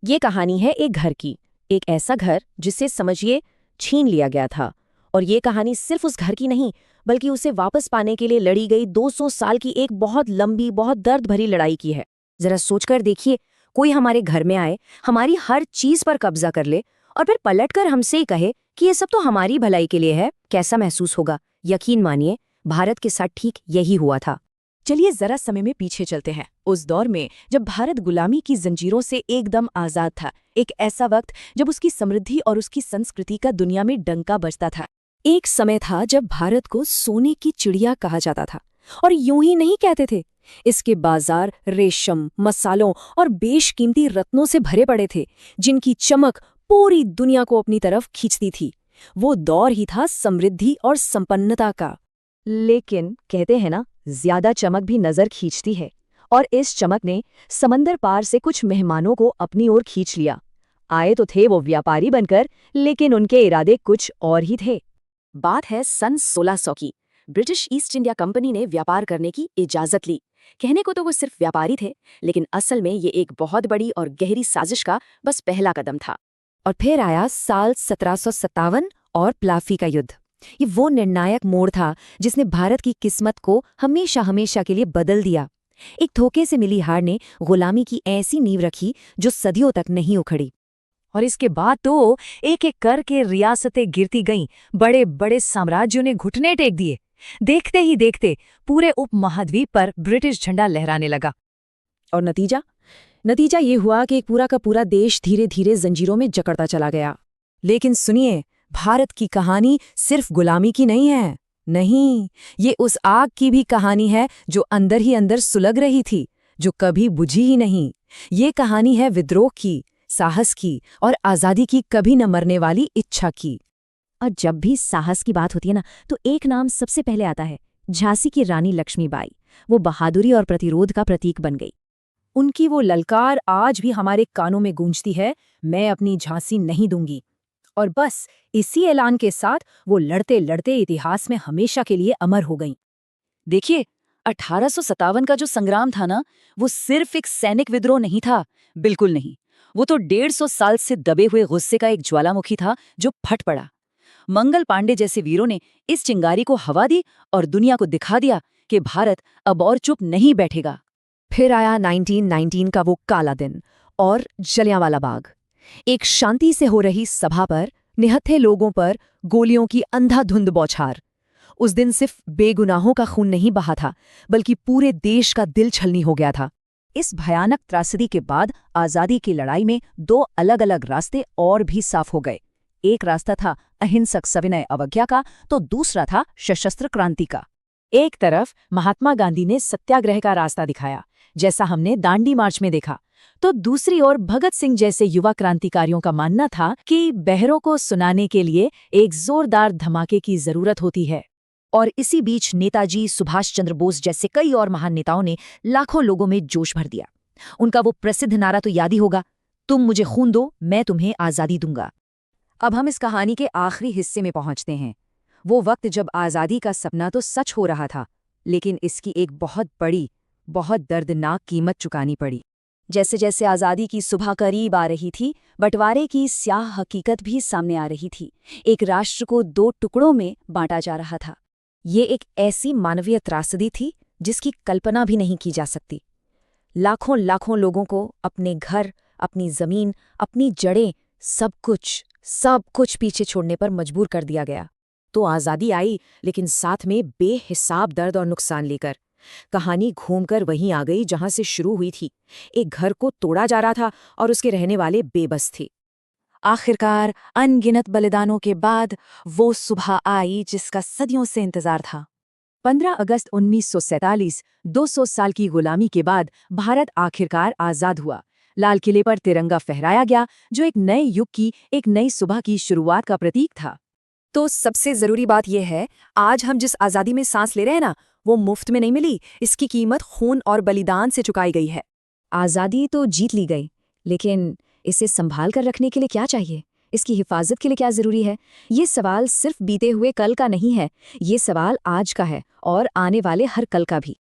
ये कहानी है एक घर की। एक ऐसा घर जिसे समझिए छीन लिया गया था। और ये कहानी सिर्फ उस घर की नहीं, बल्कि उसे वापस पाने के लिए लड़ी गई 200 साल की एक बहुत लंबी, बहुत दर्द भरी लड़ाई की है। जरा सोचकर देखिए, कोई हमारे घर में आए, हमारी हर चीज पर कब्जा कर ले और फिर पलटकर हमसे ही कहे कि ये सब तो हमारी भलाई के लिए है। कैसा महसूस होगा? यकीन मानिए, भारत के साथ ठीक यही हुआ था। चलिए जरा समय में पीछे चलते हैं, उस दौर में जब भारत गुलामी की जंजीरों से एकदम आजाद था। एक ऐसा वक्त जब उसकी समृद्धि और उसकी संस्कृति का दुनिया में डंका बजता था। एक समय था जब भारत को सोने की चिड़िया कहा जाता था। और यूं ही नहीं कहते थे, इसके बाजार रेशम, मसालों और बेशकीमती रत्नों से भरे पड़े थे, जिनकी चमक पूरी दुनिया को अपनी तरफ खींचती थी। वो दौर ही था समृद्धि और संपन्नता का। लेकिन कहते हैं ना, ज्यादा चमक भी नजर खींचती है। और इस चमक ने समंदर पार से कुछ मेहमानों को अपनी ओर खींच लिया। आए तो थे वो व्यापारी बनकर, लेकिन उनके इरादे कुछ और ही थे। बात है सन 1600 की। ब्रिटिश ईस्ट इंडिया कंपनी ने व्यापार करने की इजाजत ली। कहने को तो वो सिर्फ व्यापारी थे, लेकिन असल में ये एक बहुत बड़ी और गहरी साजिश का बस पहला कदम था। और फिर आया साल 1757 और प्लाफी का युद्ध। ये वो निर्णायक मोड़ था जिसने भारत की किस्मत को हमेशा हमेशा के लिए बदल दिया। एक धोखे से मिली हार ने गुलामी की ऐसी नींव रखी जो सदियों तक नहीं उखड़ी। और इसके बाद तो एक एक करके रियासतें गिरती गईं, बड़े बड़े साम्राज्यों ने घुटने टेक दिए। देखते ही देखते पूरे उपमहाद्वीप पर ब्रिटिश झंडा लहराने लगा। और नतीजा ये हुआ कि एक पूरा का पूरा देश धीरे धीरे जंजीरों में जकड़ता चला गया। लेकिन सुनिए, भारत की कहानी सिर्फ गुलामी की नहीं है। नहीं, ये उस आग की भी कहानी है जो अंदर ही अंदर सुलग रही थी, जो कभी बुझी ही नहीं। ये कहानी है विद्रोह की, साहस की और आजादी की कभी न मरने वाली इच्छा की। और जब भी साहस की बात होती है ना, तो एक नाम सबसे पहले आता है, झांसी की रानी लक्ष्मीबाई। वो बहादुरी और प्रतिरोध का प्रतीक बन गई। उनकी वो ललकार आज भी हमारे कानों में गूंजती है, मैं अपनी झांसी नहीं दूंगी। और बस इसी ऐलान के साथ वो लड़ते लड़ते इतिहास में हमेशा के लिए अमर हो गईं। देखिए, 1857 का जो संग्राम था ना, वो सिर्फ एक सैनिक विद्रोह नहीं था, बिल्कुल नहीं। वो तो 150 साल से दबे हुए गुस्से का एक ज्वालामुखी था जो फट पड़ा। मंगल पांडे जैसे वीरों ने इस चिंगारी को हवा दी और दुनिया को दिखा दिया कि भारत अब और चुप नहीं बैठेगा। फिर आया 1919 का वो काला दिन और जलियांवाला बाग। एक शांति से हो रही सभा पर निहत्थे लोगों पर गोलियों की अंधाधुंध बौछार। उस दिन सिर्फ बेगुनाहों का खून नहीं बहा था, बल्कि पूरे देश का दिल छलनी हो गया था। इस भयानक त्रासदी के बाद आजादी की लड़ाई में दो अलग अलग रास्ते और भी साफ हो गए। एक रास्ता था अहिंसक सविनय अवज्ञा का, तो दूसरा था सशस्त्र क्रांति का। एक तरफ महात्मा गांधी ने सत्याग्रह का रास्ता दिखाया, जैसा हमने दांडी मार्च में देखा, तो दूसरी ओर भगत सिंह जैसे युवा क्रांतिकारियों का मानना था कि बहरों को सुनाने के लिए एक जोरदार धमाके की जरूरत होती है। और इसी बीच नेताजी सुभाष चंद्र बोस जैसे कई और महान नेताओं ने लाखों लोगों में जोश भर दिया। उनका वो प्रसिद्ध नारा तो याद ही होगा, तुम मुझे खून दो, मैं तुम्हें आजादी दूंगा। अब हम इस कहानी के आखिरी हिस्से में पहुंचते हैं। वो वक्त जब आजादी का सपना तो सच हो रहा था, लेकिन इसकी एक बहुत बड़ी, बहुत दर्दनाक कीमत चुकानी पड़ी। जैसे जैसे आज़ादी की सुबह करीब आ रही थी, बंटवारे की स्याह हकीकत भी सामने आ रही थी। एक राष्ट्र को दो टुकड़ों में बांटा जा रहा था। ये एक ऐसी मानवीय त्रासदी थी जिसकी कल्पना भी नहीं की जा सकती। लाखों लाखों लोगों को अपने घर, अपनी जमीन, अपनी जड़ें, सब कुछ पीछे छोड़ने पर मजबूर कर दिया गया। तो आज़ादी आई, लेकिन साथ में बेहिसाब दर्द और नुकसान लेकर। कहानी घूमकर वहीं आ गई जहां से शुरू हुई थी। एक घर को तोड़ा जा रहा था और उसके रहने वाले बेबस थे। आखिरकार अनगिनत बलिदानों के बाद वो सुबह आई जिसका सदियों से इंतजार था। 15 अगस्त 1947, 200 साल की गुलामी के बाद भारत आखिरकार आजाद हुआ। लाल किले पर तिरंगा फहराया गया, जो एक नए युग की, एक नई सुबह की शुरुआत का प्रतीक था। तो सबसे जरूरी बात यह है, आज हम जिस आजादी में सांस ले रहे हैं ना, वो मुफ्त में नहीं मिली। इसकी कीमत खून और बलिदान से चुकाई गई है। आजादी तो जीत ली गई, लेकिन इसे संभाल कर रखने के लिए क्या चाहिए? इसकी हिफाजत के लिए क्या जरूरी है? ये सवाल सिर्फ बीते हुए कल का नहीं है, ये सवाल आज का है और आने वाले हर कल का भी।